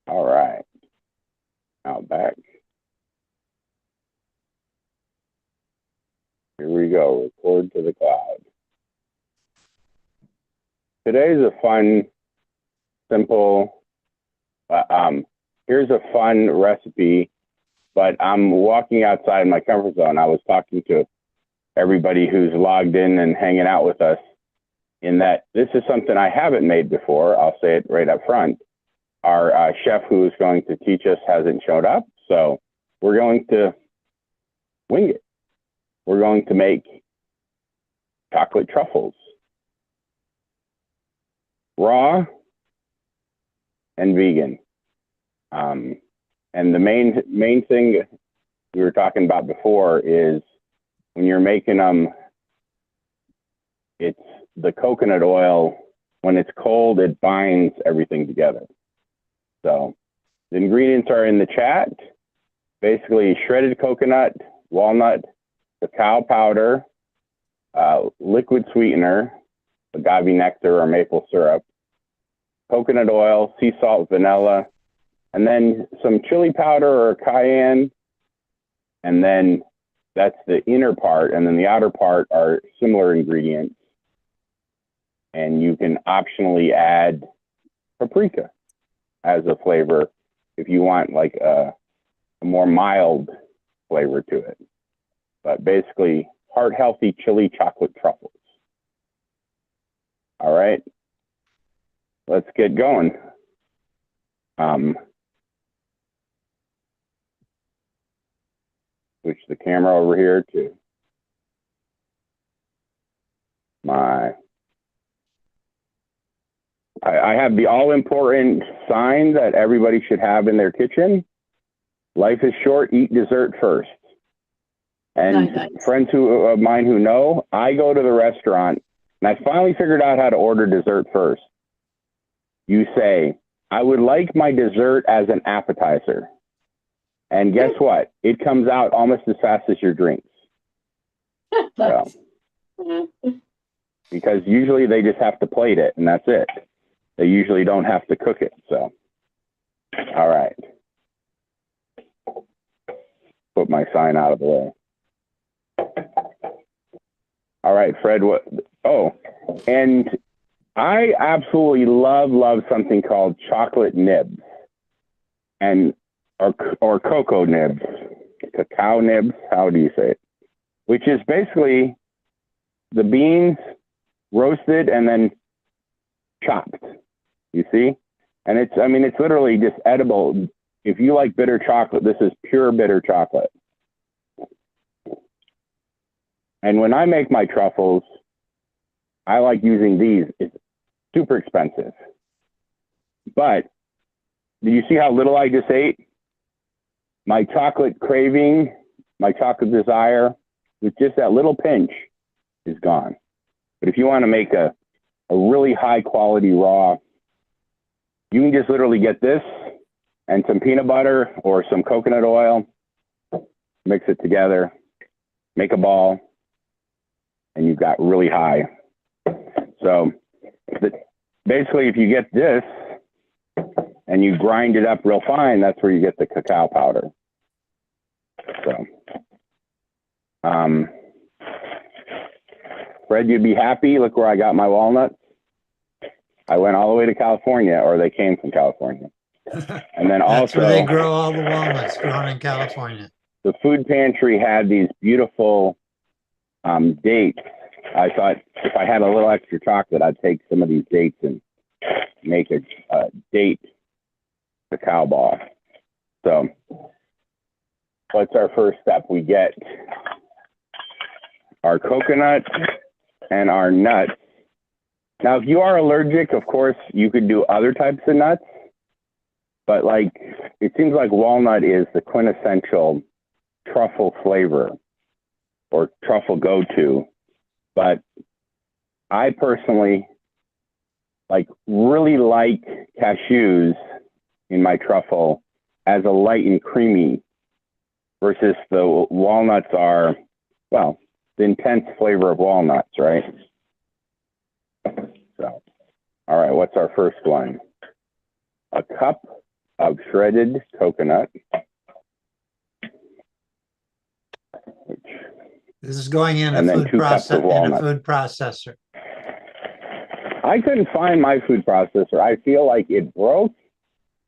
All right. Now back. Here we go. Record to the cloud. Today's a fun, simple, here's a fun recipe, but I'm walking outside my comfort zone. I was talking to everybody who's logged in and hanging out with us in that this is something I haven't made before. I'll say it right up front. Our chef who is going to teach us hasn't showed up, so we're going to wing it. We're going to make chocolate truffles. Raw and vegan. And the main thing we were talking about before is when you're making them, it's the coconut oil. When it's cold, it binds everything together. So the ingredients are in the chat. Basically shredded coconut, walnut, cacao powder, liquid sweetener, agave nectar or maple syrup, coconut oil, sea salt, vanilla, and then some chili powder or cayenne. And then that's the inner part. And then the outer part are similar ingredients. And you can optionally add paprika as a flavor if you want like a more mild flavor to it. But basically, heart-healthy chili chocolate truffles. All right, let's get going. Switch the camera over here to my, I have the all-important sign that everybody should have in their kitchen. Life is short, eat dessert first. And nice. Friends of mine who know, I go to the restaurant and I finally figured out how to order dessert first. You say, I would like my dessert as an appetizer. And guess what? It comes out almost as fast as your drinks. So, because usually they just have to plate it and that's it. They usually don't have to cook it. So, all right. Put my sign out of the way. All right, Fred, what? Oh, and I absolutely love something called chocolate nibs and or cocoa nibs, cacao nibs, how do you say it? Which is basically the beans roasted and then chopped, you see? And it's literally just edible. If you like bitter chocolate, this is pure bitter chocolate. And when I make my truffles, I like using these. It's super expensive. But do you see how little I just ate? My chocolate craving, my chocolate desire, with just that little pinch, is gone. But if you want to make a really high quality raw, you can just literally get this and some peanut butter or some coconut oil, mix it together, make a ball, and you've got really high. So basically, if you get this and you grind it up real fine, that's where you get the cacao powder. So, Fred, you'd be happy. Look where I got my walnuts. I went all the way to California, or they came from California. And then That's also, where they grow all the walnuts, grown in California. The food pantry had these beautiful dates. I thought if I had a little extra chocolate, I'd take some of these dates and make a date cacao ball. So what's our first step? We get our coconut and our nuts. Now, if you are allergic, of course, you could do other types of nuts. But like, it seems like walnut is the quintessential truffle flavor or truffle go-to. But I personally really like cashews in my truffle as a light and creamy versus the walnuts are, well, the intense flavor of walnuts, right? So All right, what's our first one? A cup of shredded coconut. This is going in a And then food 2 cups of walnuts. processor. I couldn't find my food processor. I feel like it broke.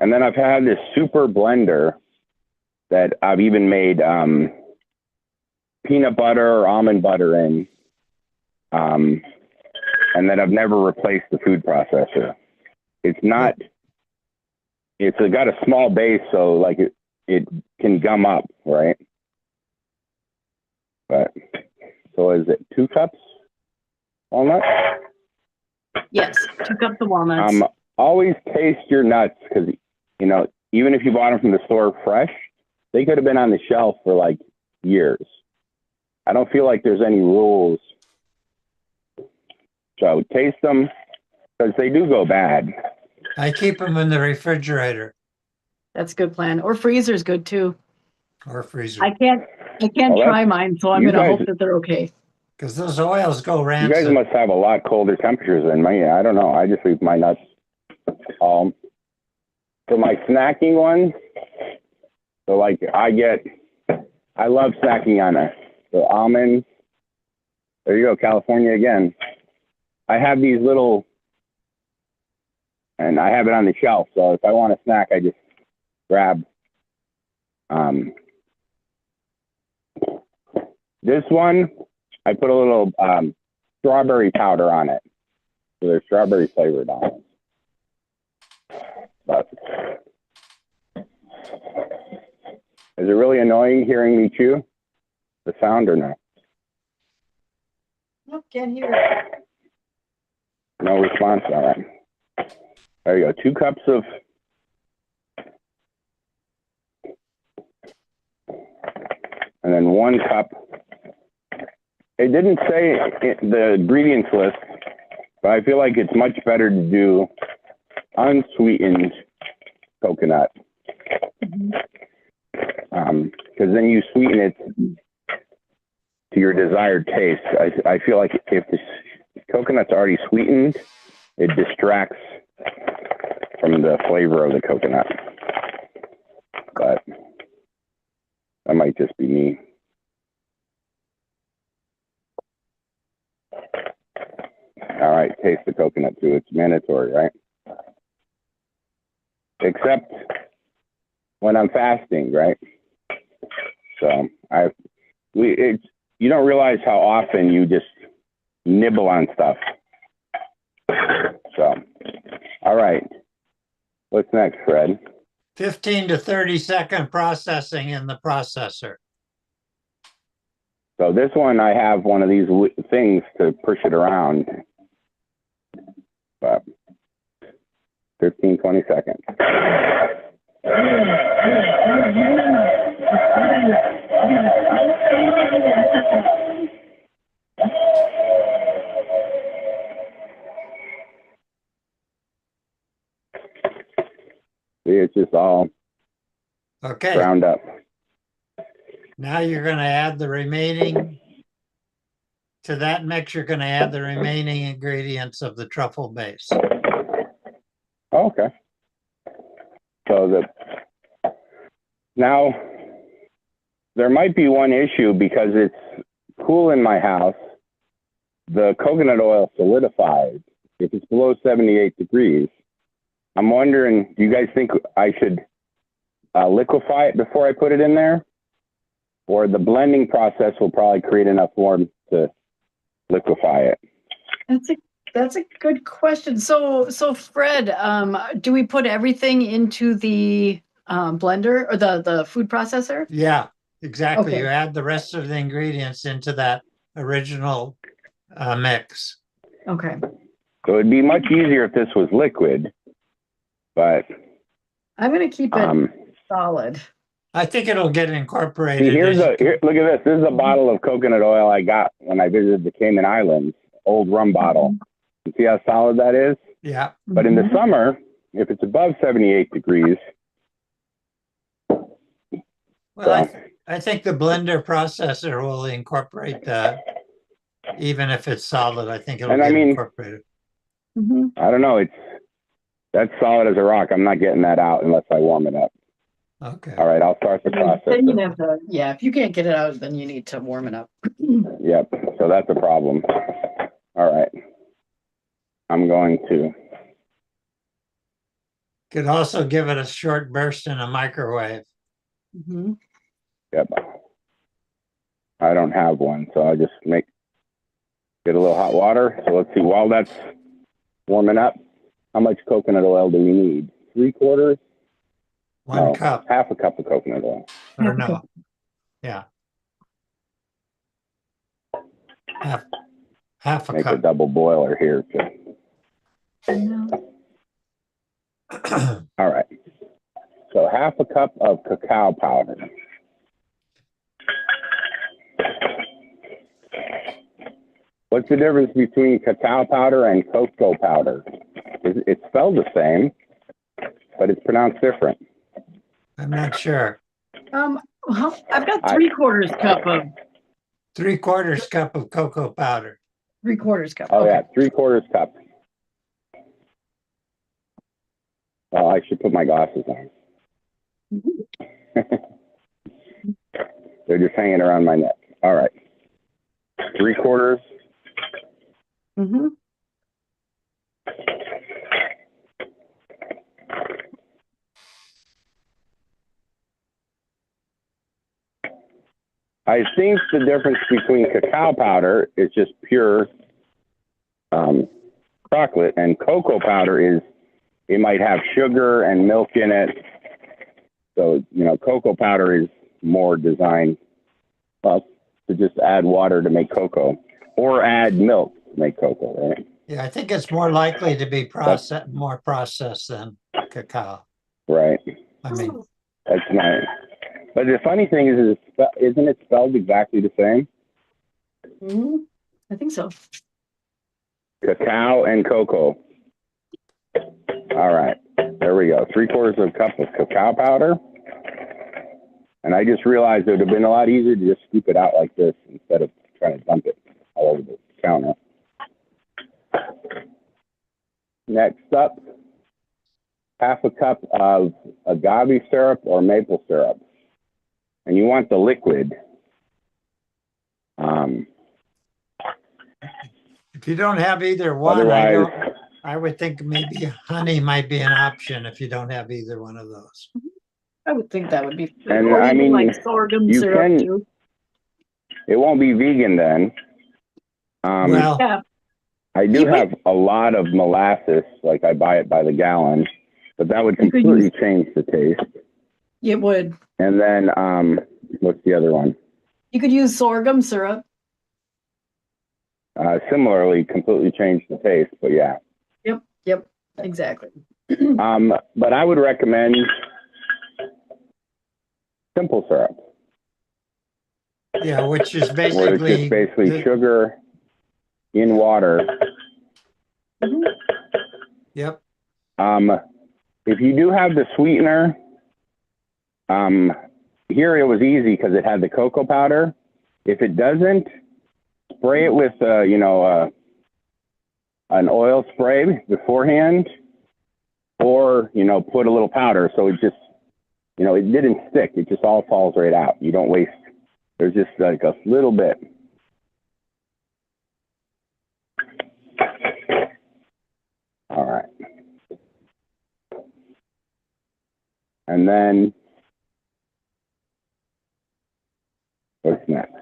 And then I've had this super blender that I've even made peanut butter or almond butter in. And then I've never replaced the food processor. It's not, it's got a small base, so like it can gum up, right? But, so is it 2 cups walnuts? Yes, 2 cups of walnuts. Always taste your nuts, because, you know, even if you bought them from the store fresh, they could have been on the shelf for like years. I don't feel like there's any rules. So taste them, because they do go bad. I keep them in the refrigerator That's a good plan. Or freezer's good too. or freezer. I can't Well, try mine, so I'm you gonna guys- hope that they're okay. Because those oils go You guys rancid. must have a lot colder temperatures than me. I don't know. I just leave my nuts. For my snacking ones, so like I love snacking on the almonds. There you go, California again. I have these little, and I have it on the shelf. So if I want a snack, I just grab. This one, I put a little strawberry powder on it. So they're strawberry flavored almonds. But is it really annoying hearing me chew the sound or no? Nope, can't hear it. No response. All right. There you go. 2 cups of and then 1 cup. It didn't say the ingredients list, but I feel like it's much better to do unsweetened coconut. Because then you sweeten it to your desired taste. I feel like if the coconut's already sweetened, it distracts from the flavor of the coconut. But that might just be me. All right, taste the coconut too. It's mandatory, right? Except when I'm fasting, right? So you don't realize how often you just nibble on stuff. So, all right. What's next, Fred? 15 to 30-second processing in the processor. So this one, I have one of these things to push it around. But 15, 20 seconds. See, it's just all Okay, ground up. now you're going to add the remaining, to that mix, you're going to add the remaining ingredients of the truffle base. Oh, okay. So now there might be one issue because it's cool in my house. The coconut oil solidifies if it's below 78 degrees. I'm wondering, do you guys think I should liquefy it before I put it in there? Or the blending process will probably create enough warmth to liquefy it? That's a good question. So Fred, do we put everything into the blender or the food processor? Yeah, exactly. Okay. You add the rest of the ingredients into that original mix. Okay. So it'd be much easier if this was liquid, but I'm gonna keep it solid. I think it'll get incorporated. see, as- look at this. This is a bottle of coconut oil I got when I visited the Cayman Islands, old rum bottle. You see how solid that is? Yeah, But in the summer, if it's above 78 degrees, well, I think the blender processor will incorporate that. Even if it's solid, I think it'll And I get mean- incorporated. I don't know. That's solid as a rock. I'm not getting that out unless I warm it up. Okay. All right, I'll start the process. Then you have to, yeah, if you can't get it out, then you need to warm it up. Yep, so that's a problem. All right. I'm going to, Could also give it a short burst in a microwave. Mhm. yep. I don't have one, so I'll just get a little hot water. So let's see, while that's warming up, how much coconut oil do we need? 3/4? One cup, Half a cup of coconut oil. or no? Yeah. Half a Make a cup. double boiler here too. All right. So half a cup of cacao powder. What's the difference between cacao powder and cocoa powder? It's spelled the same, but it's pronounced different. I'm not sure. Well, I've got 3/4 cup of 3/4 cup of cocoa powder. 3/4 cup. Oh Okay. yeah, 3/4 cup. Oh, I should put my glasses on. They're just hanging around my neck. All right. 3/4. Mm-hmm. I think the difference between cacao powder is just pure chocolate, and cocoa powder is, it might have sugar and milk in it. So, cocoa powder is more designed to just add water to make cocoa, or add milk to make cocoa, right? Yeah, I think it's more likely to be more processed than cacao. Right. I mean, That's nice. But the funny thing is isn't it spelled exactly the same? Mm-hmm. I think so. Cacao and cocoa. All right, there we go. 3/4 cup of cacao powder. And I just realized it would have been a lot easier to just scoop it out like this instead of trying to dump it all over the counter. Next up, half a cup of agave syrup or maple syrup. And you want the liquid. if you don't have either one, Otherwise, I would think maybe honey might be an option if you don't have either one of those. I would think that would be. And or I even mean, like sorghum you syrup can- too. it won't be vegan then. Well, Yeah. I do have a lot of molasses, like I buy it by the gallon, but that would You could completely change the taste. It would. And then, what's the other one? You could use sorghum syrup. Similarly, completely change the taste, but yeah. Yep. Exactly. But I would recommend simple syrup, yeah, which is where it's basically just basically sugar in water. Mhm. Yep. If you do have the sweetener, here it was easy because it had the cocoa powder. If it doesn't, spray it with, an oil spray beforehand, or, put a little powder so it just, it didn't stick. It just all falls right out. You don't waste. There's just like a little bit. All right. And then, what's next?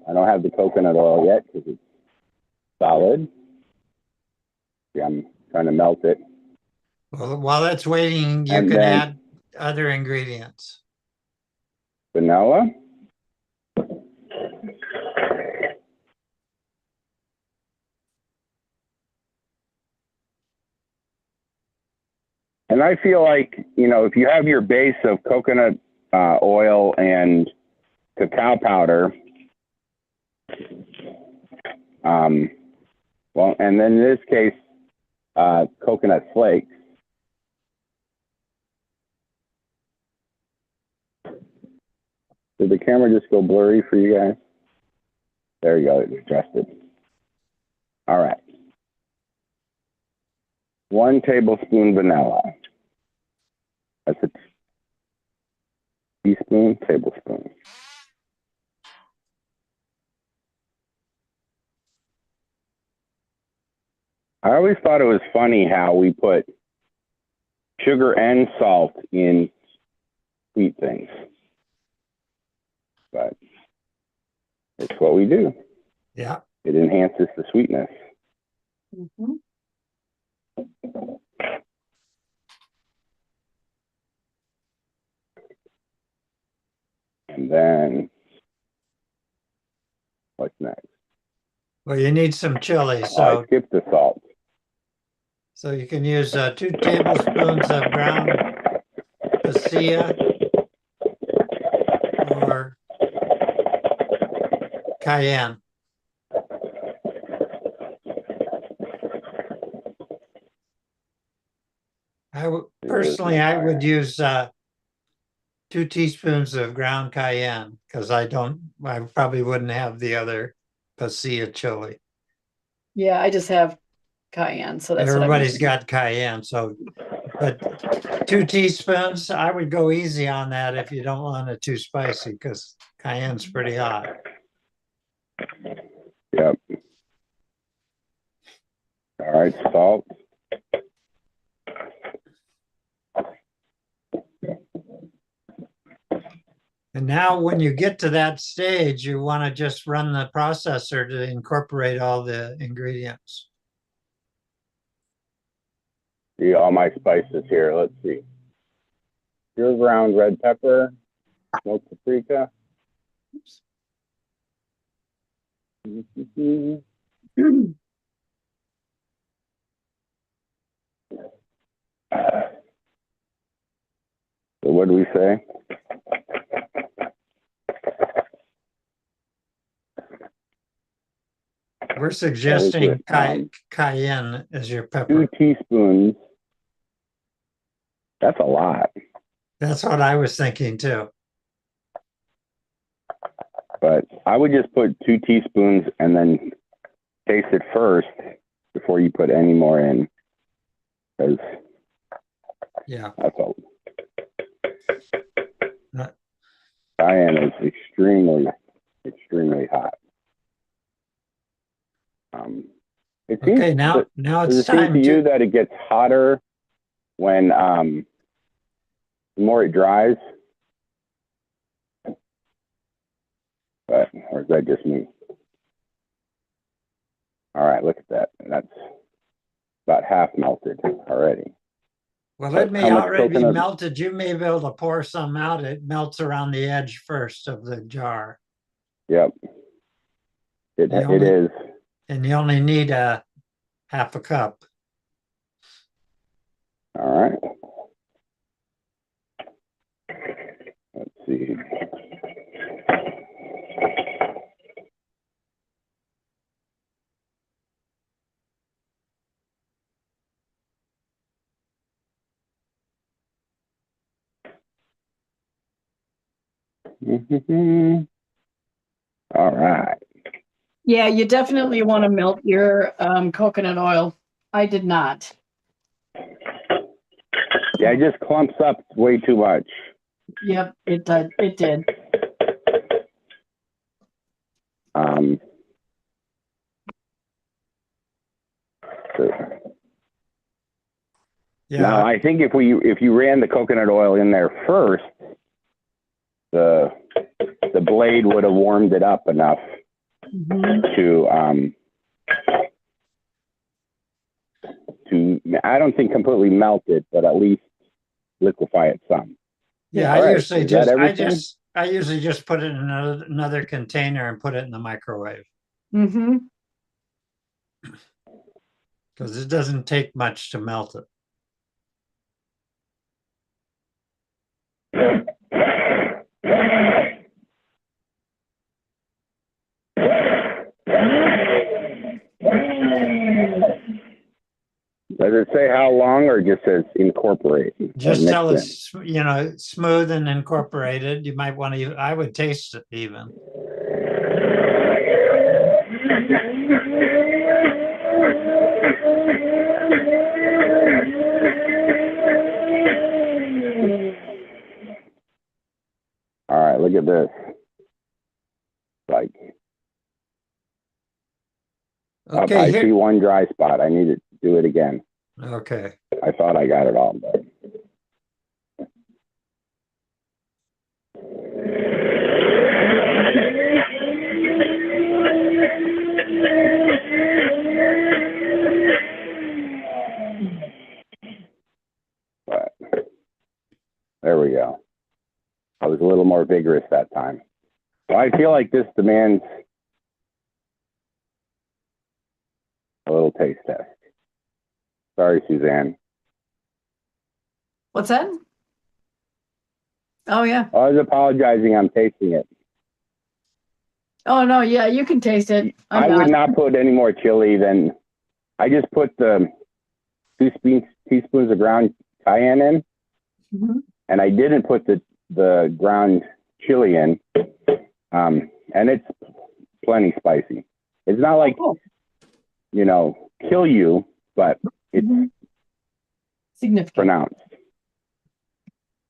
I don't have the coconut oil yet because it's solid. See, I'm trying to melt it. Well, while that's waiting, you And can then- add other ingredients. Vanilla. And I feel like, if you have your base of coconut oil and cacao powder, well, and then in this case, coconut flakes. Did the camera just go blurry for you guys? There you go, it adjusted. All right. 1 tablespoon vanilla. That's a teaspoon, tablespoon. I always thought it was funny how we put sugar and salt in sweet things, but it's what we do. Yeah. It enhances the sweetness. Mhm. And then, what's next? Well, you need some chili, I so skipped the salt. you can use 2 tablespoons of ground pasilla or cayenne. Personally, I would use 2 teaspoons of ground cayenne because I probably wouldn't have the other pasilla chili. Yeah, I just have cayenne, so that's Everybody's what got cayenne, but 2 teaspoons, I would go easy on that if you don't want it too spicy because cayenne's pretty hot. Yep. All right, salt. And now when you get to that stage, you want to just run the processor to incorporate all the ingredients. See all my spices here. Let's see. Pure ground red pepper, smoked paprika. So what do we say? We're suggesting it? cayenne as your 2 pepper. teaspoons. That's a lot. That's what I was thinking too. But I would just put 2 teaspoons and then taste it first before you put any more in. Because Yeah. that's all. Uh, Cayenne is extremely, extremely hot. It seems Okay, now does it's it seem time to you to. that it gets hotter when the more it dries? But, or is that just me? All right, look at that. That's about half melted already. Well, But it may how much already be coconut- melted. You may be able to pour some out. It melts around the edge first of the jar. Yep. It is. And you only need a half a cup. All right. Let's see. All right. Yeah, you definitely want to melt your coconut oil. I did not. Yeah, it just clumps up way too much. Yep, it did. It did. So, Yeah. now I think if you ran the coconut oil in there first, the blade would have warmed it up enough to I don't think completely melt it, but at least liquefy it some. Yeah, All I right, usually is that just everything? I usually just put it in another container and put it in the microwave Mm-hmm. because it doesn't take much to melt it. Does it say how long or just says incorporate? Just tell it's smooth and incorporated. You might want to. I would taste it even. this? Like, Okay, I here. see one dry spot. I need to do it again. Okay. I thought I got it all, but. But there we go. I was a little more vigorous that time. So I feel like this demands a little taste test. Sorry, Suzanne. What's that? Oh, yeah. I was apologizing. I'm tasting it. Oh, no, yeah, you can taste it. I would not put any more chili than, I just put the 2 teaspoons of ground cayenne in, and I didn't put the ground chili in, and it's plenty spicy. It's not like, you know, kill you, but it's significant. pronounced.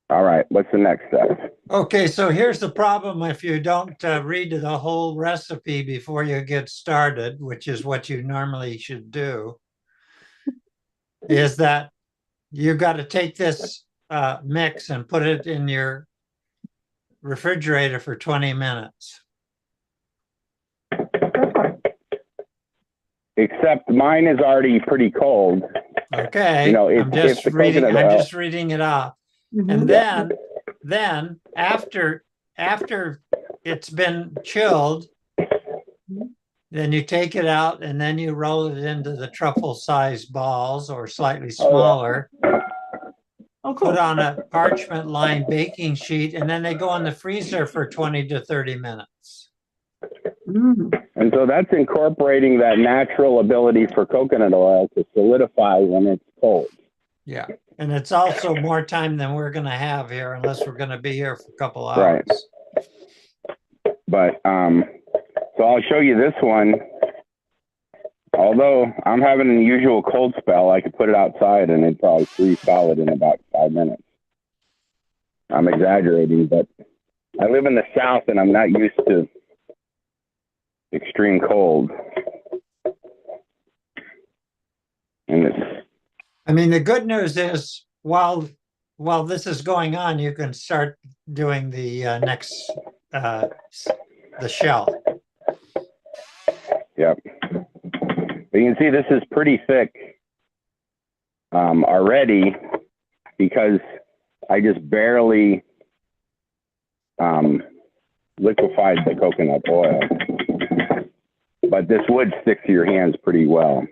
All right, what's the next step? Okay, so here's the problem if you don't read the whole recipe before you get started, which is what you normally should do, is that you got to take this mix and put it in your refrigerator for 20 minutes. Except mine is already pretty cold. Okay, You know, I'm just reading it off. And then after it's been chilled, then you take it out and then you roll it into the truffle sized balls or slightly smaller. Oh, cool. Put on a parchment lined baking sheet, and then they go in the freezer for 20 to 30 minutes. And so that's incorporating that natural ability for coconut oil to solidify when it's cold. Yeah. And it's also more time than we're going to have here, unless we're going to be here for a couple hours. Right. But, so I'll show you this one. Although I'm having an unusual cold spell, I could put it outside and it'd probably freeze solid in about 5 minutes. I'm exaggerating, but I live in the South and I'm not used to extreme cold. And it's, I mean, the good news is while this is going on, you can start doing the next, the shell. Yep. But you can see this is pretty thick already because I just barely liquefied the coconut oil. But this would stick to your hands pretty well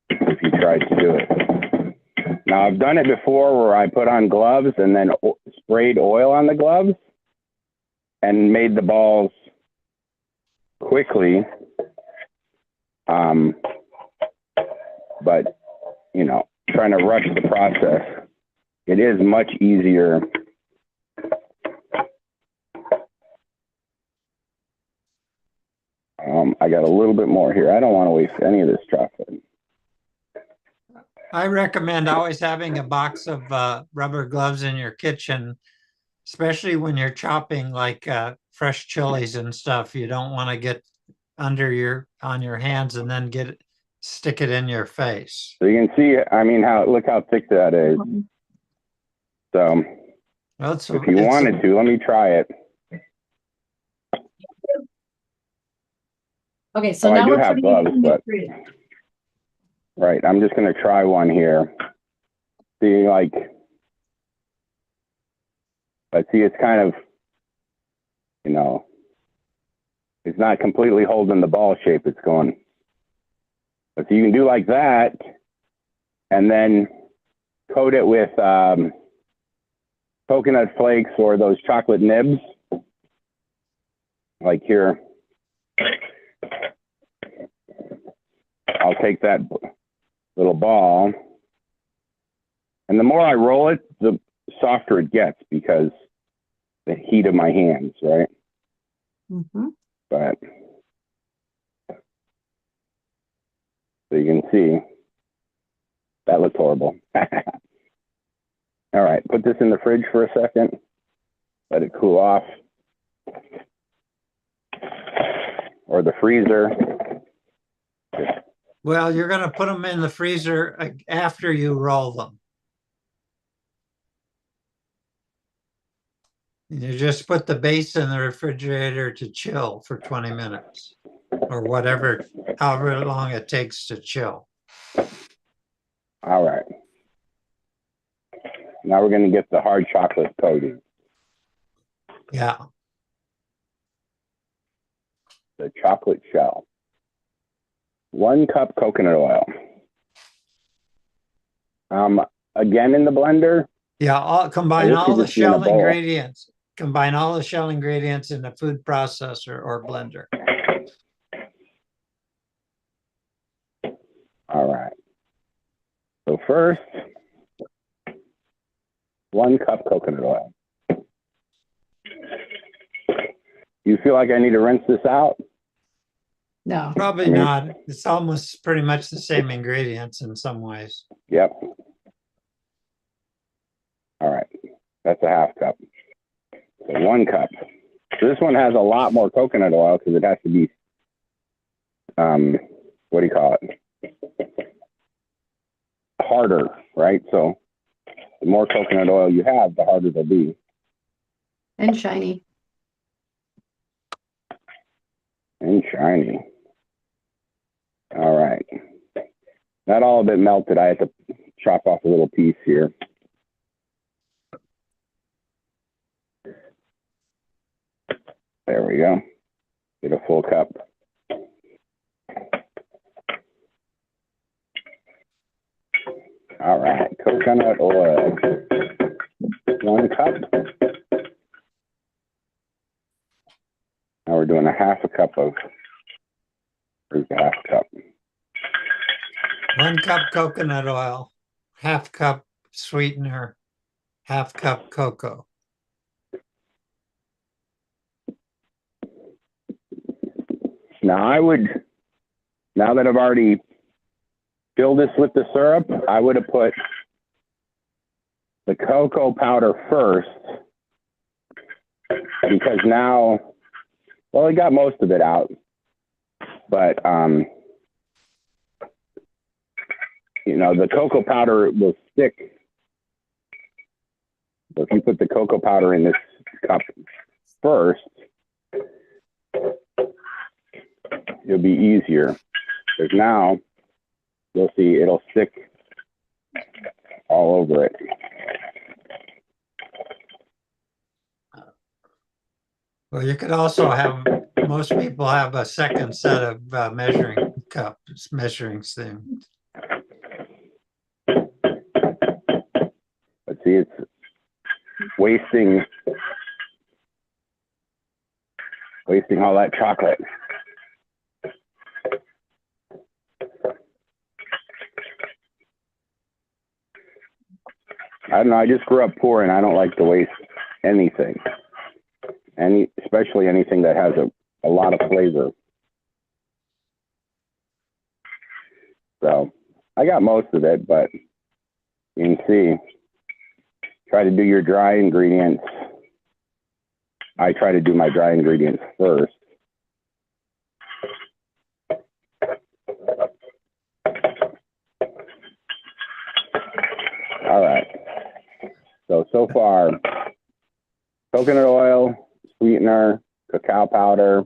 if you tried to do it. Now, I've done it before where I put on gloves and then sprayed oil on the gloves and made the balls quickly. But, you know, trying to rush the process, it is much easier. I got a little bit more here. I don't want to waste any of this chocolate. I recommend always having a box of rubber gloves in your kitchen, especially when you're chopping like fresh chilies and stuff. You don't want to get on your hands and then stick it in your face. So you can see, I mean, look how thick that is. So if you wanted to, let me try it. Okay, so now I do we're have gloves, but right, I'm just going to try one here. See, like, let's see, it's kind of, you know, it's not completely holding the ball shape it's going. But so you can do like that, and then coat it with coconut flakes or those chocolate nibs, like here. I'll take that little ball, and the more I roll it, the softer it gets because the heat of my hands, right? But so you can see that looks horrible. All right, put this in the fridge for a second. Let it cool off. Or the freezer. Well, you're going to put them in the freezer after you roll them. You just put the base in the refrigerator to chill for 20 minutes or whatever, however long it takes to chill. All right. Now we're going to get the hard chocolate coating. Yeah. The chocolate shell. 1 cup coconut oil. Again in the blender. Yeah, combine this all could the just be in a shell bowl. ingredients. Combine all the shell ingredients in a food processor or blender. All right. So first, 1 cup coconut oil. You feel like I need to rinse this out? No. Probably not. It's almost pretty much the same ingredients in some ways. Yep. All right. That's a half cup. So 1 cup. So this one has a lot more coconut oil because it has to be, what do you call it? Harder, right? So the more coconut oil you have, the harder they'll be. And shiny. And shiny. All right. Not all of it melted. I had to chop off a little piece here. There we go. Get a full cup. All right, coconut oil. 1 cup. Now we're doing a half a cup of, where's the half cup? 1 cup coconut oil, half cup sweetener, half cup cocoa. Now now that I've already filled this with the syrup, I would have put the cocoa powder first because now, well, I got most of it out, but, you know, the cocoa powder will stick. So if you put the cocoa powder in this cup first, it'll be easier. Because now, you'll see it'll stick all over it. Well, you could also have, most people have a second set of measuring cups, measuring things. But see, it's wasting all that chocolate. I don't know, I just grew up poor and I don't like to waste anything. Especially anything that has a lot of flavor. So I got most of it, but you can see, try to do your dry ingredients. I try to do my dry ingredients first. All right. So far, coconut oil, sweetener, cacao powder.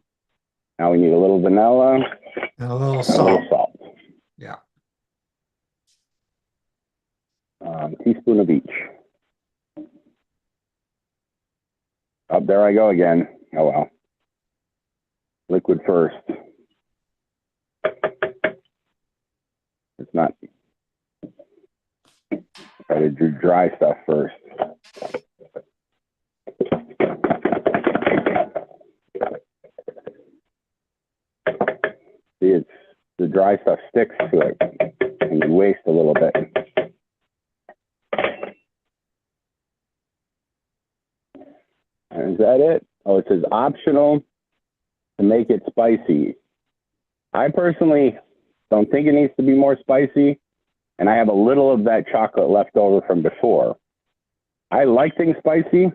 Now we need a little vanilla And a little and a salt. little salt. Yeah. Teaspoon of each. Up there I go again. Oh well. Liquid first. It's not. Try to do dry stuff first. See, it's the dry stuff sticks to it, and you waste a little bit. And is that it? Oh, it says optional to make it spicy. I personally don't think it needs to be more spicy, and I have a little of that chocolate left over from before. I like things spicy,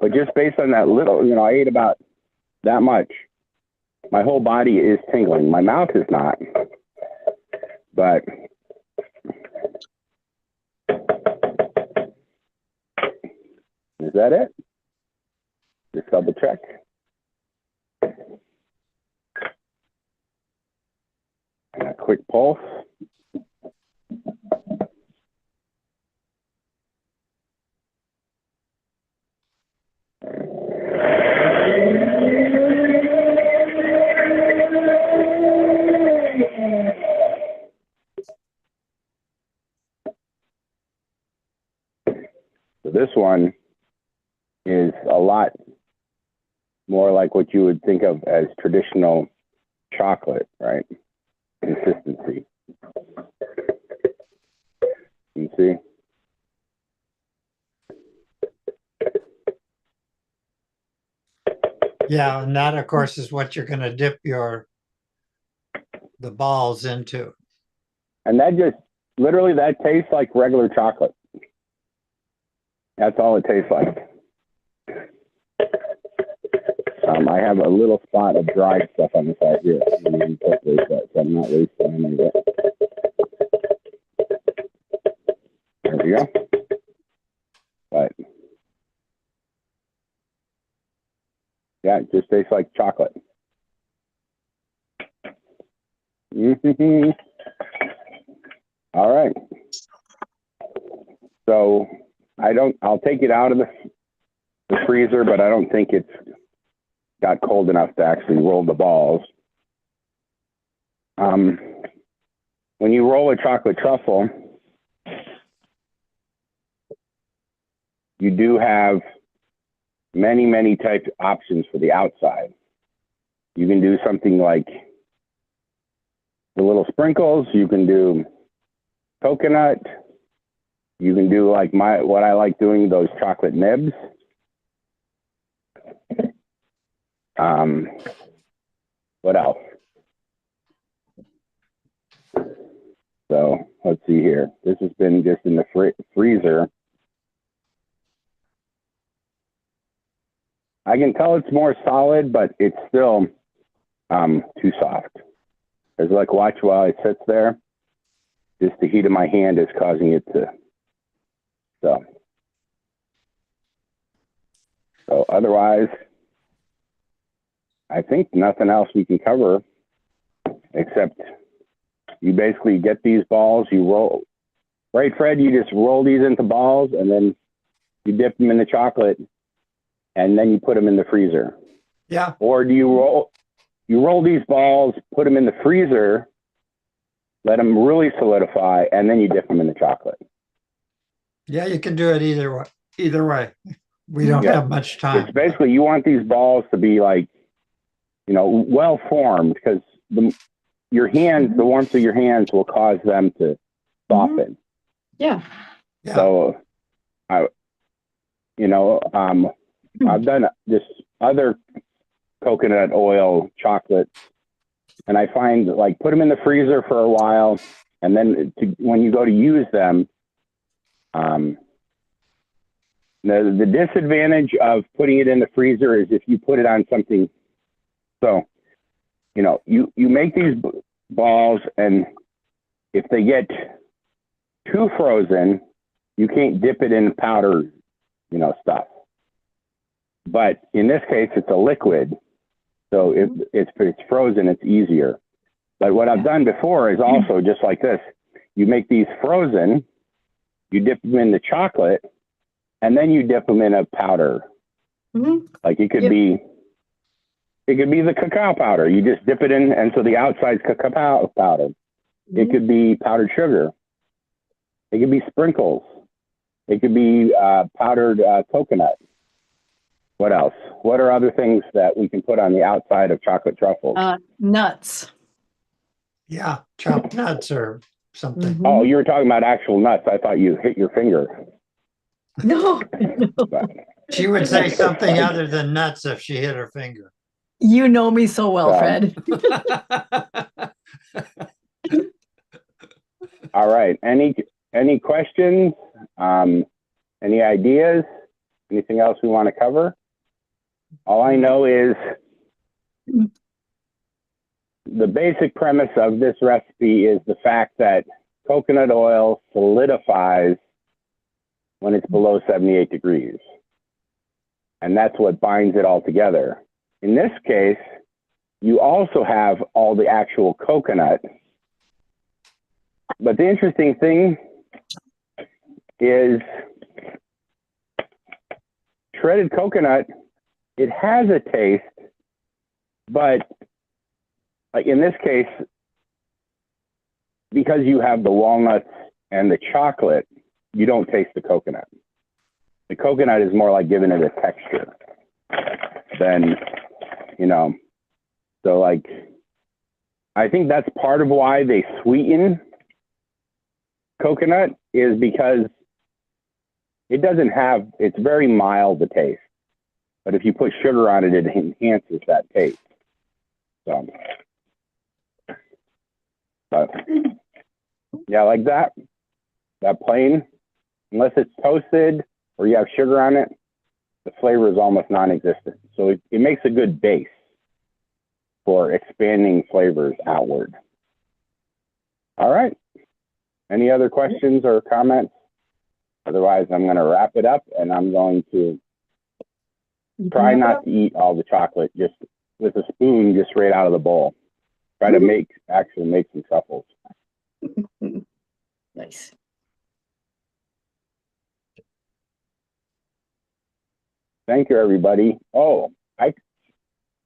But just based on that little, I ate about that much. My whole body is tingling. My mouth is not. But is that it? Just double check. And a quick pulse. So this one is a lot more like what you would think of as traditional chocolate, right? Consistency. You see? Yeah, and that, of course, is what you're going to dip the balls into. And that just, literally, that tastes like regular chocolate. That's all it tastes like. I have a little spot of dried stuff on the side here. So I'm not wasting any of it. There we go. But yeah, it just tastes like chocolate. All right. So I'll take it out of the freezer, but I don't think it's got cold enough to actually roll the balls. When you roll a chocolate truffle, you do have many, many type options for the outside. You can do something like the little sprinkles. You can do coconut. You can do like what I like doing, those chocolate nibs. What else? So let's see here. This has been just in the freezer. I can tell it's more solid, but it's still too soft. It's like, watch while it sits there. Just the heat of my hand is causing it to. So otherwise, I think nothing else we can cover except you basically get these balls, you roll, right, Fred? You just roll these into balls and then you dip them in the chocolate and then you put them in the freezer. Yeah. Or do you roll these balls, put them in the freezer, let them really solidify, and then you dip them in the chocolate. Yeah, you can do it either way. Either way. We don't have much time. It's basically, you want these balls to be like, well formed, because your hands, the warmth of your hands will cause them to soften. Yeah. So, I've done this other coconut oil chocolate, and I find like put them in the freezer for a while, and then when you go to use them, the disadvantage of putting it in the freezer is if you put it on something. So, you make these balls, and if they get too frozen, you can't dip it in powder, stuff. But in this case, it's a liquid. So if it's frozen, it's easier. But what I've done before is also just like this. You make these frozen, you dip them in the chocolate, and then you dip them in a powder. Like it could be the cacao powder. You just dip it in, and so the outside's cacao powder. It could be powdered sugar. It could be sprinkles. It could be powdered coconut. What else? What are other things that we can put on the outside of chocolate truffles? Nuts. Yeah, chopped nuts or something. Oh, you were talking about actual nuts. I thought you hit your finger. No. She would say something other than nuts if she hit her finger. You know me so well, Fred. All right. Any questions? Any ideas? Anything else we want to cover? All I know is the basic premise of this recipe is the fact that coconut oil solidifies when it's below 78 degrees. And that's what binds it all together. In this case, you also have all the actual coconut. But the interesting thing is shredded coconut, it has a taste, but like in this case, because you have the walnuts and the chocolate, you don't taste the coconut. The coconut is more like giving it a texture than, you know, so like, I think that's part of why they sweeten coconut is because it doesn't have, it's very mild to taste. But if you put sugar on it, it enhances that taste. So, but yeah, like that plain, unless it's toasted or you have sugar on it, the flavor is almost non-existent. So it makes a good base for expanding flavors outward. All right. Any other questions or comments? Otherwise, I'm going to wrap it up, and I'm going to try not to eat all the chocolate just with a spoon, just right out of the bowl. Try to actually make some truffles. Nice. Thank you, everybody. Oh,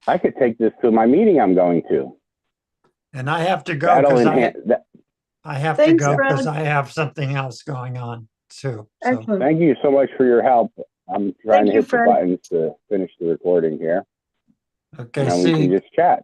I could take this to my meeting I'm going to. And I have to go That'll because enhance that. I have Thanks, to go Fred. because I have something else going on too. So Excellent. Thank you so much for your help. I'm trying Thank to you, hit the Fred. buttons to finish the recording here. okay, And then we can see. just chat.